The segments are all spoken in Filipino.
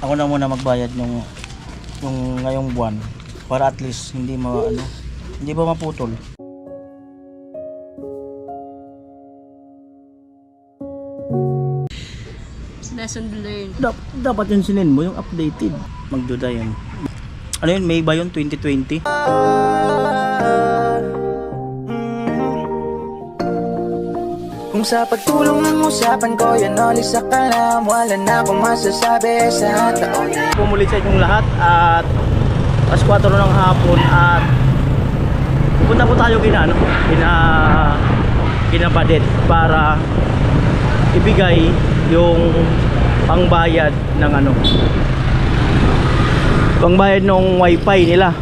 ako na muna magbayad yung ngayong buwan para at least hindi hindi ba maputol. Lesson learned. Dapat yung sinin mo yung updated. Magduda yun. Ano yun? May ba yun? 2020? Kung sa pagtulong ng usapan ko, yan ulit sa kalam. Wala na akong masasabi sa taon. Pumulit sa inyong lahat at alas 4 ng hapon at pupunta po tayo kina Badet para ibigay yung pangbayad ng pangbayad ng wifi nila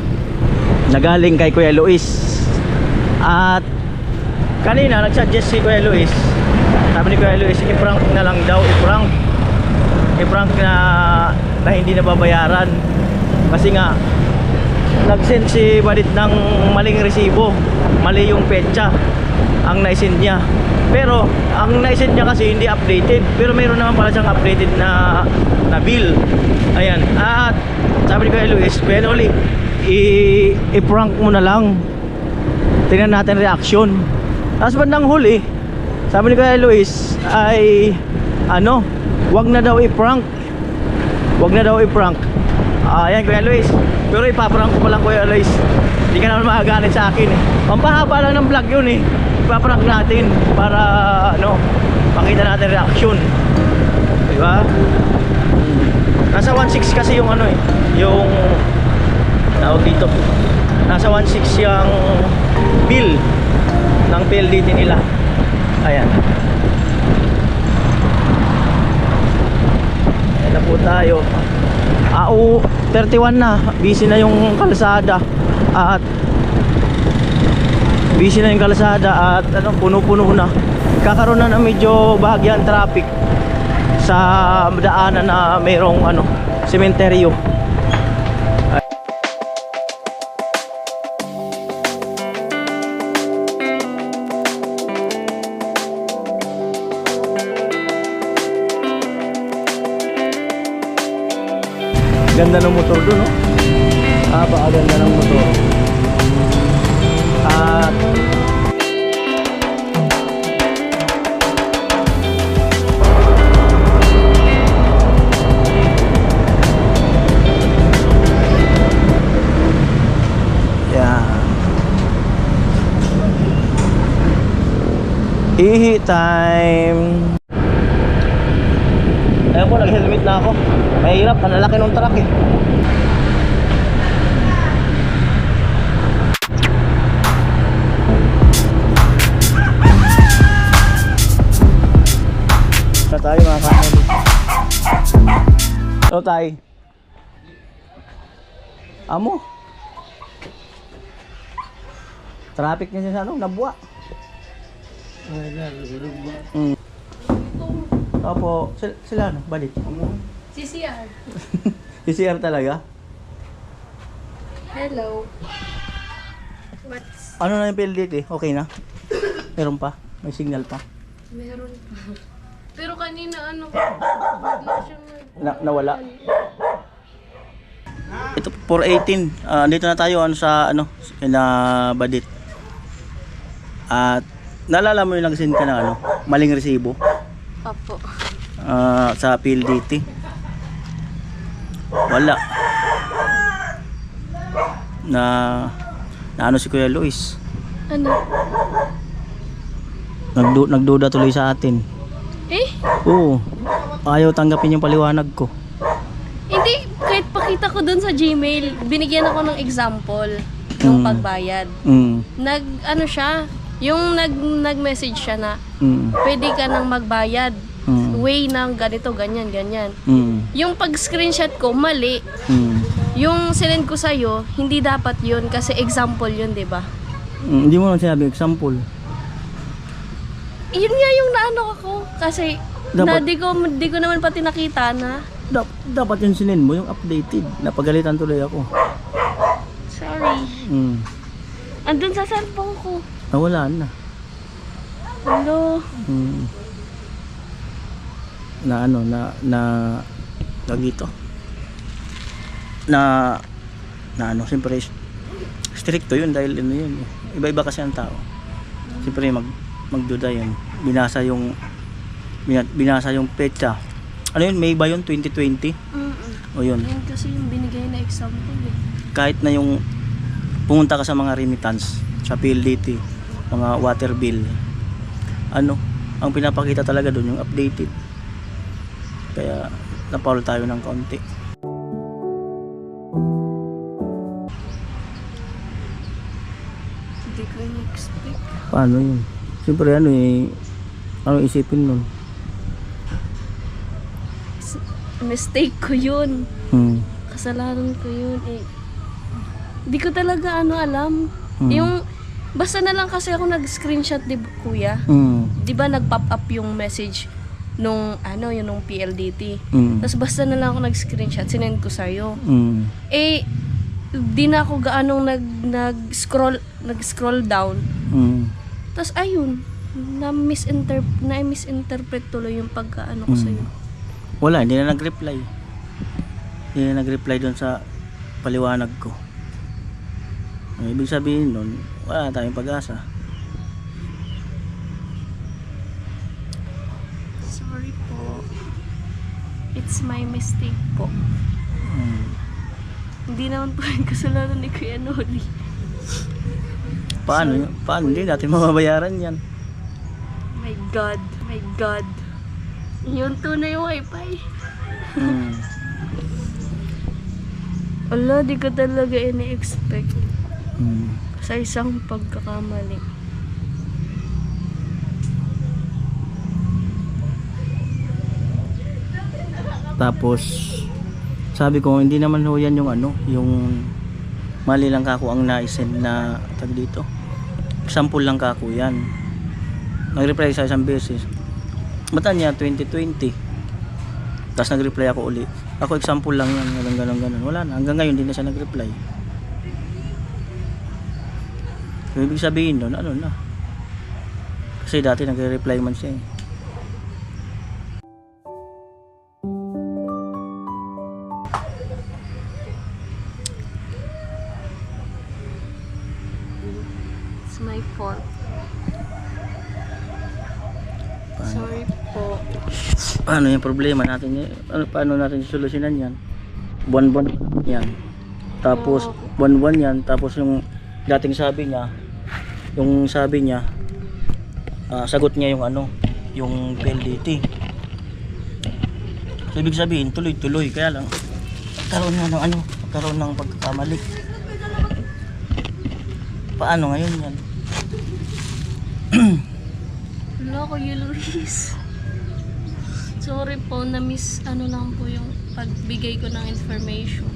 na galing kay Kuya Luis. At kanina nagsuggest si Kuya Luis, sabi ni Kuya Luis, i-prank na lang daw, i-prank na hindi nababayaran kasi nga nag-send si Badit ng maling resibo, mali yung petsa ang naisend niya, pero ang naisend niya kasi hindi updated, pero mayroon naman pala siyang updated na bill. Ayan, at sabi ni Kuya Luis, well, ulit i-prank mo na lang, tingnan natin reaction. Tapos bandang huli, sabi ni Kuya Luis ay wag na daw i-prank. Ayan Kuya Luis, pero ipaprank ko pa lang Kuya Luis, hindi ka naman makagalit sa akin eh. Pampahaba lang ng vlog yun eh. Ipaprank natin para makita natin reaction, diba? Nasa 1.6 kasi yung yung tawag dito, nasa 1.6 yung bill ng PLDT nila. Ayan, ayan na po tayo. 31 na, busy na yung kalsada at puno-puno na. Kakaroon na ng medyo bahagyan traffic sa daanan na mayroong sementeryo. Ganda ng motor doon, no? Ganda ng motor. At ihi time. Ayun po, nag-helmet na ako. Mahirap, panalaki ng truck eh. Na tayo mga kamuli. Ano tayo? Amo? Traffic niya sa nabuwa. Opo, sila Balit? CCR. CCR talaga? Hello. What's... Ano na yung PLDT? Okay na? Meron pa? May signal pa? Meron pa. Pero kanina bigla siyang nawala? Ito 418. Dito na tayo sa kina Badit. At naalala mo yung nag-send ka na maling resibo? Opo. Sa PLDT. Wala. Na si Kuya Luis. Ano? Nagduda tuloy sa atin. Eh? Oo. Ayaw tanggapin yung paliwanag ko. Hindi, kahit pakita ko dun sa Gmail, binigyan ako ng example ng pagbayad. Siya, yung nag-message siya na pwede ka nang magbayad. Way ng ganito, ganyan. Yung pag-screenshot ko, mali. Yung sinend ko sa'yo, hindi dapat yun kasi example yun, diba? Hindi mo lang sinabi example. Yun nga yung naano ako. Kasi di ko naman pati nakita na. Dapat yung sinend mo, yung updated. Napagalitan tuloy ako. Sorry. Andun sa cellphone ko. Nawala na. Hello. Na dito. na ano, siyempre stricto yun dahil ano yun, iba-iba kasi ang tao. Siyempre magduda yun. Binasa yung petsa. Ano yun, May ba yun? 2020? O yun. Yun kasi yung binigay na example eh. Kahit na yung pumunta ka sa mga remittance, sa PLDT, mga water bill, ano, ang pinapakita talaga doon yung updated. Kaya napaulo tayo ng kaunti. Hindi ko in-expect. Paano yun? Siyempre ano isipin nun? Mistake ko yun. Kasalanan ko yun eh. Hindi ko talaga alam. Yung basta na lang kasi ako nag-screenshot, di ba, kuya? Di ba nag-pop up yung message nung yung PLDT. Tapos basta na lang ako nag-screenshot, sinend ko sa'yo. Eh di na ako gaanong nag-scroll down. Tapos ayun, na-misinterpret tuloy yung pagkaano ko sa'yo. Wala, hindi na nag-reply. Hindi na nag-reply doon sa paliwanag ko. Ibig sabihin nun, wala tayong pag-asa. Sorry po. It's my mistake po. Hindi naman po yung kasalanan ni Kuya Noli. Paano? Paano? Hindi natin mababayaran yan. My God. My God. Yun tunay yung wifi. Ala, di ko talaga ini-expect. Sa isang pagkakamali. Tapos sabi ko hindi naman ho yan yung mali lang kako ang na-send na tag dito. Example lang kako yan. Nag-reply sa isang beses. Mata niya 2020. Tapos nag-reply ako uli. Ako example lang yan, ganun. Wala na, hanggang ngayon hindi na siya nag-reply. So, ibig sabihin nun, ano na. Kasi dati nag-reply man siya eh. It's my fault. Sorry po. Paano yung problema natin? Paano natin solusyonan yan? Buwan-buwan yan. Tapos buwan-buwan yan. Tapos yung dating sabi niya, sagot niya yung PLDT. So ibig sabihin tuloy-tuloy, kaya lang magkaroon ng pagkakamali. Paano ngayon yan? Wala ko yun, Luis. Sorry po, na-miss lang po yung pagbigay ko ng information.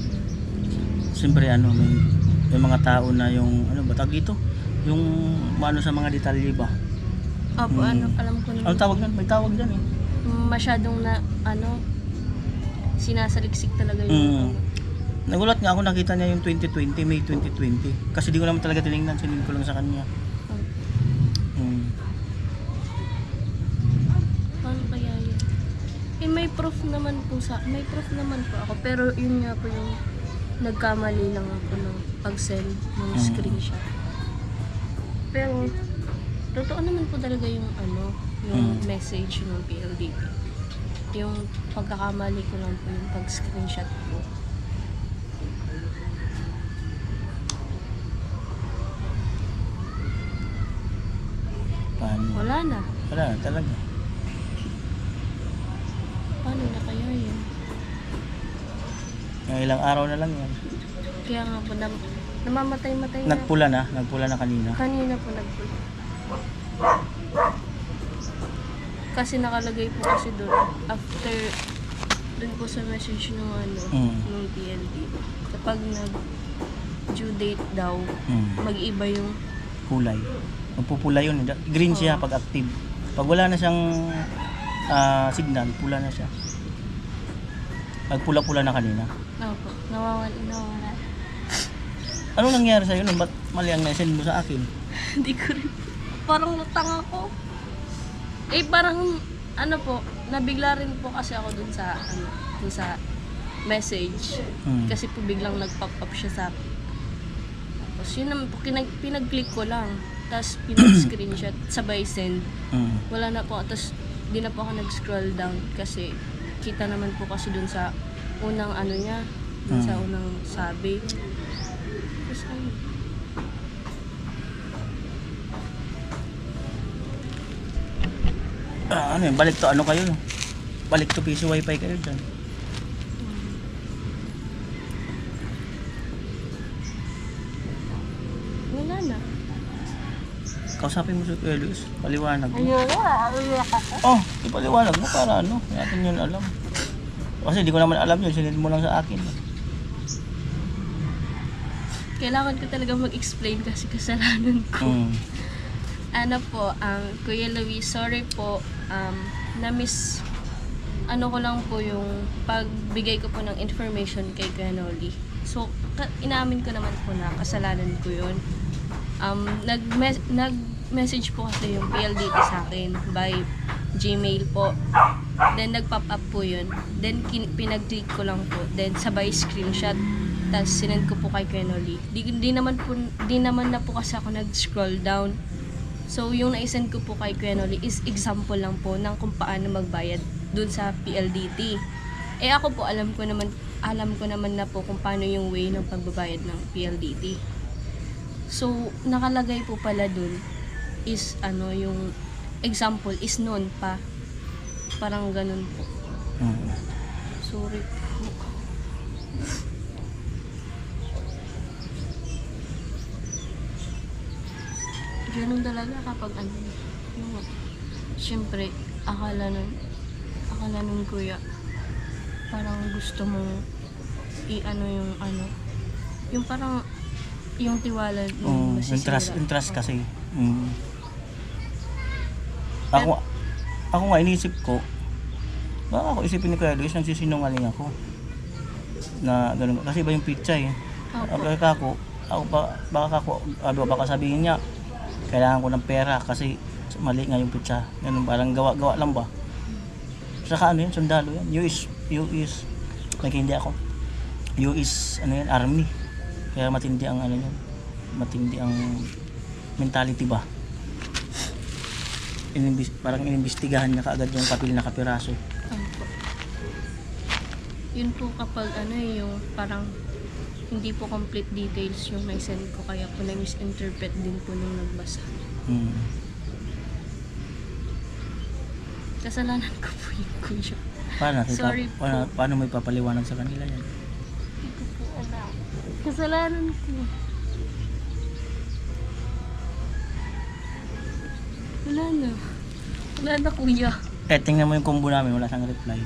Siyempre may mga tao na yung batag dito? Yung sa mga detalye ba? Opo, alam ko naman. Ano tawag nun? May tawag dyan eh. Masyadong sinasaliksik talaga yung Nagulat nga ako, nakita niya yung 2020, May 2020. Kasi di ko naman talaga tinignan, sinend ko lang sa kanya. Paano kaya yun? May proof naman po ako, pero yun nga po yung nagkamali lang ako ng pag-send ng screenshot. Pero totoo naman po talaga yung yung message ng PLDT. Yung pagkakamali ko lang po yung pag-screenshot po. Paano? Wala na talaga. Paano na kaya yun? Yung ilang araw na lang yan. Kaya nga po, namamatay-matay na. Nagpula na kanina. Kanina po nagpula. Kasi nakalagay po kasi doon, after, doon po sa message ng ng PLD, kapag nag-due date daw, mag-iba yung kulay. Magpupula yun. Green siya pag active. Pag wala na siyang signal, pula na siya. Nagpula-pula na kanina. Opo, nawawala. Ano nangyari sa'yo nun? Ba't mali ang message mo sa akin? Hindi ko rin. Parang natanga ko. Parang, nabigla rin po kasi ako dun sa message. Kasi po biglang nag-pop up siya sa akin. Tapos yun naman po, pinag-click ko lang. Tapos pinag-screenshot, sabay send. Wala na po. Tapos di na po ako nag-scroll down kasi kita naman po kasi dun sa unang ano niya, dun sa unang sabi. Tapos ano, Ano yun, balik to ano kayo? Balik to PC Wi-Fi kayo dyan. wala na. Kausapin mo si Kuya Luis, paliwanag mo. Ayun na, Oh, ipaliwanag mo para ano, hindi natin yun alam. Kasi hindi ko naman alam yun, sinend mo lang sa akin. kailangan ko talaga mag-explain kasi kasalanan ko. Ano po, Kuya Luis, sorry po, na-miss, ano ko lang po yung pagbigay ko po ng information kay Kuya Noli. So, inamin ko naman po na kasalanan ko yun. Nag-message po kasi yung PLDT sa akin by Gmail po. Then, nag-pop up po yun. Then, pinag-click ko lang po. Then, sabay screenshot. Tapos, sinend ko po kay Kuya Noli. Di naman na po kasi ako nag-scroll down. So, yung naisend ko po kay Kuya Noli is example lang po ng kung paano magbayad dun sa PLDT. Eh ako po, alam ko naman na po kung paano yung way ng pagbabayad ng PLDT. So, nakalagay po pala dun is ano, yung example is noon pa. Parang ganun po. Sorry po. Ganun talaga kapag ano, yung, syempre, akala nun kuya, parang gusto mong i-ano yung parang, yung tiwala mo masisira. Yung trust kasi. Ako nga, inisip ko, baka ako isipin ni Kuya Luis, nagsisinungaling ako. Na ganun, kasi iba yung pizza eh. Baka sabihin niya, kailangan ko ng pera kasi mali nga yung pizza. Ganun, parang gawa lang ba? Saka ano yan, sundalo yan. You is, like hindi ako. You is, ano yan, army. Kaya matindi ang ano yan. Matindi ang mentality ba? Parang inimbestigahan niya kaagad yung papel na kapiraso. Yun po kapag ano yung parang hindi po complete details yung na-send ko, kaya po na-misinterpret din po nung nagbasa. Kasalanan ko po yun, kuya. Sorry po. Paano may papaliwanag sa kanila yan? Hindi ko po alam. Kasalanan ko. Wala na kuya. Tingnan mo yung combo namin, wala siyang reply.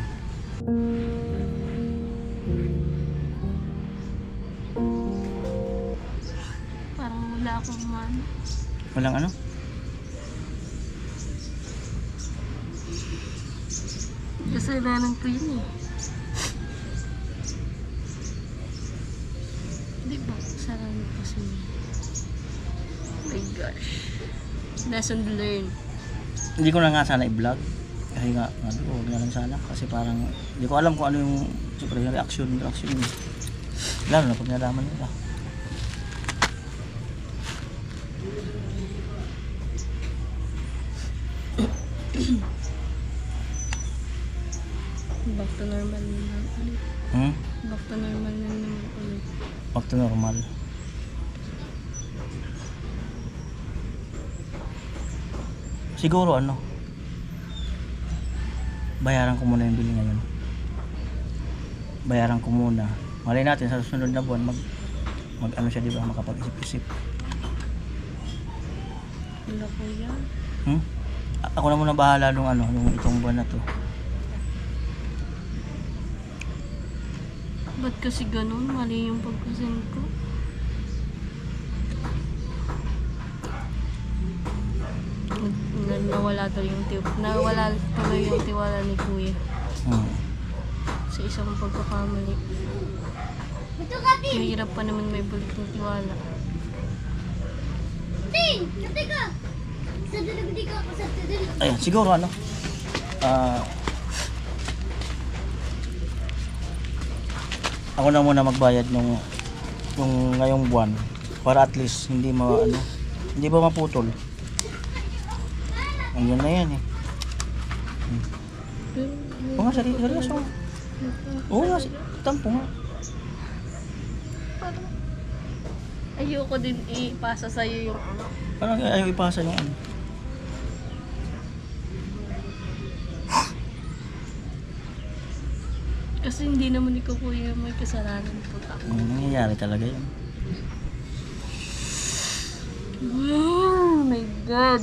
Wala akong ano. Walang ano? Kasalanan ko yun eh. Di ba? Kasalanan ko kasi. Oh my gosh. Lesson learned. Hindi ko na nga sana i-vlog. Kasi nga, huwag na lang sana. Kasi parang, hindi ko alam kung ano yung super yung reaction. Lalo na pag nalaman nila. Back to normal na naman ulit. Back to normal na naman ulit. Back to normal. Siguro ano, bayaran ko muna yung bili ngayon. Bayaran ko muna. Malay natin sa susunod na buwan mag ano siya, di ba, makapag-isip-isip. Wala ko yan. Ako na muna bahala nung ano, nung itong buwan na to. Ba't kasi ganun? Mali yung pagkusend ko. Nawala tuloy yung tiwala ni kuya. Sa isang pagkakamali. Mahirap pa naman may balik ng tiwala. Ayan, siguro ano, ako na muna magbayad nung ngayong buwan para at least hindi hindi ba maputol. Ang na yan eh. Oo nga, seryoso. Oo nga, tampo nga. Ayoko din ipasa sa'yo yung ano. Parang ayaw ipasa yung ano. Kasi hindi naman ikaw kuya may kasalanan po. Nangyayari talaga yun. Oh my God.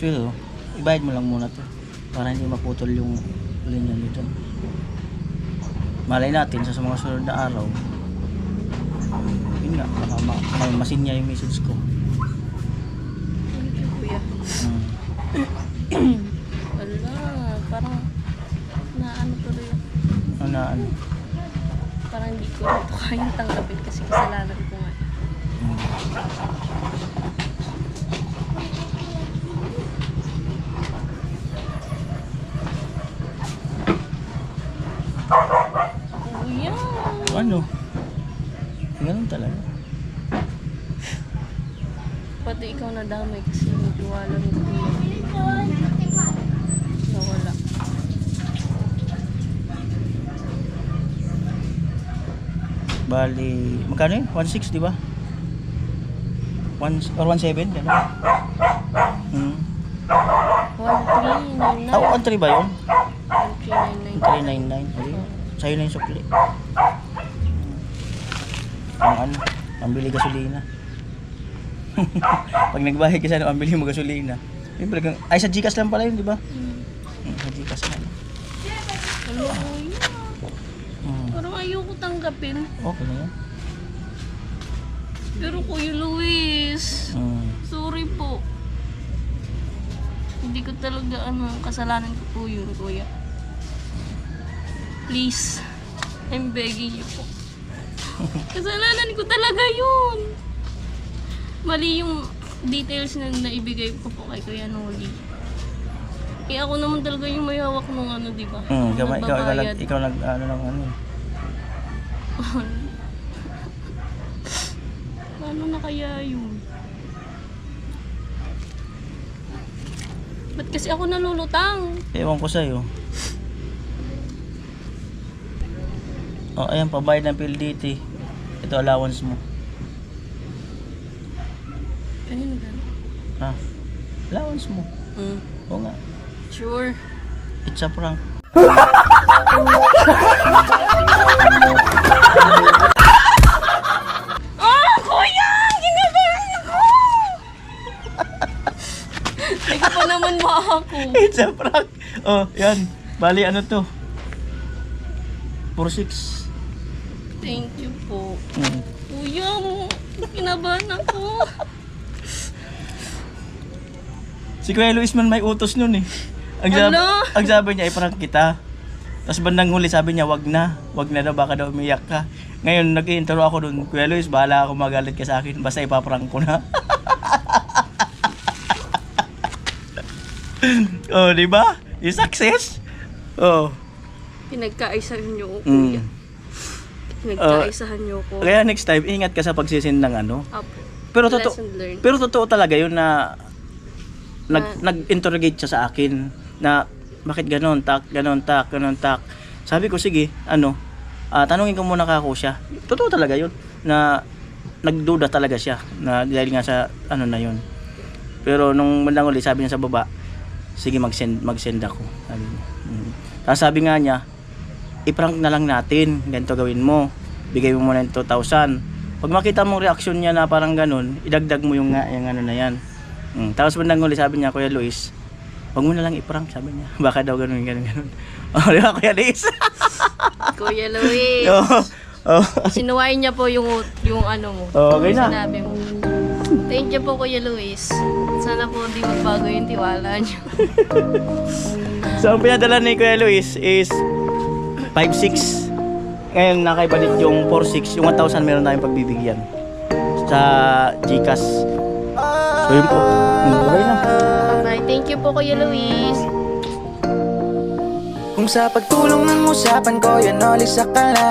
Pero, ibayad mo lang muna to para hindi maputol yung linya nito. Malay natin sa mga sunod na araw. Yun nga, baka masinya yung message ko. Thank you kuya. Wala, parang naano tuloy ako. Ano? Parang hindi ko ito kayang tanggapin kasi kasalanan ko nga. Kuya. Ano? Ganun talaga. Pati ikaw nadamay kasi yung tiwala ni kuya. Nawala. Bali, magkano yun? 1.6 di ba? 1 or 1.7 gano'n? 1399. 1.3 ba yun? 1399. 399. Okay. Sa'yo na yung sukli. Ang pambili gasolina. Pag nagbayad ka sana, pambili mo gasolina. Ay, sa Gcash lang pala yun, di ba? Sa Gcash lang. Ano kuya? Parang ayoko tanggapin. Okay na yan. Pero Kuya Luis, sorry po. Hindi ko talaga kasalanan ko po yun, kuya. Please, I'm begging you po. Kasalanan ko talaga yun. Mali yung details na naibigay ko po kay Kuya Noli. Eh ako naman talaga yung may hawak nung di ba? Ikaw nag ano. Paano na kaya yun? Ba't kasi ako nalulutang? Ewan ko sa'yo. Oh, ayan, pabayad ng PLDT. Ito allowance mo. Kanino gano'n? Ha? Allowance mo. Oo nga. Sure. It's a prank. Kuya! Ginabahan ako! Hindi ko pa naman ako. It's a prank. Oh, yan. Bali, ano to? 4.6. Thank you po. Kuya, kinabahan ako. Si Kuya Luis man may utos nun eh. Ang sabi niya, i-prank kita. Tapos bandang huli sabi niya, wag na daw, baka daw umiyak ka. Ngayon, nag-i-intro ako dun, Kuya Luis, bahala ako magalit ka sa akin, basta ipaprank ko na. Oh, di ba? Yung success? Oh. Pinagkaisahan niyo ko, kuya. Pinagkaisahan niyo ko. Kaya next time, ingat ka sa pagsisend ng ano. Apo. Lesson learned. Pero totoo talaga yun na nag-interrogate siya sa akin na bakit ganon tak. Sabi ko sige, tanungin ko muna kako siya. Totoo talaga yun na nagduda talaga siya na dahil nga sa na yun. Pero nung bandang uli sabi niya sa baba, sige mag-send ako. Sabi niya. Tapos sabi nga niya, i-prank na lang natin, ganito gawin mo. Bigay mo muna yung 2,000. Pag makita mong reaksyon niya na parang ganun, idagdag mo yung ano na yan. Tapos bandang uli sabi niya, Kuya Luis, wag mo na lang i-prank, sabi niya. Baka daw ganun. Oh, di ba, Kuya Luis? Kuya Luis. Sinuwain niya po yung ano mo. Okay na. Sinabi mo. Thank you po, Kuya Luis. Sana po hindi magbago yung tiwala niyo. So, ang pinadala ni Kuya Luis is 5,600. Ngayon, nakaibalik yung 4,600. Yung 1,000 meron tayong pagbibigyan sa Gcash. So, yun po. Okay na. Bye. Thank you po, Kuya Luis. Kung sa pagtulong ng usapan ko, yan all isa ka na.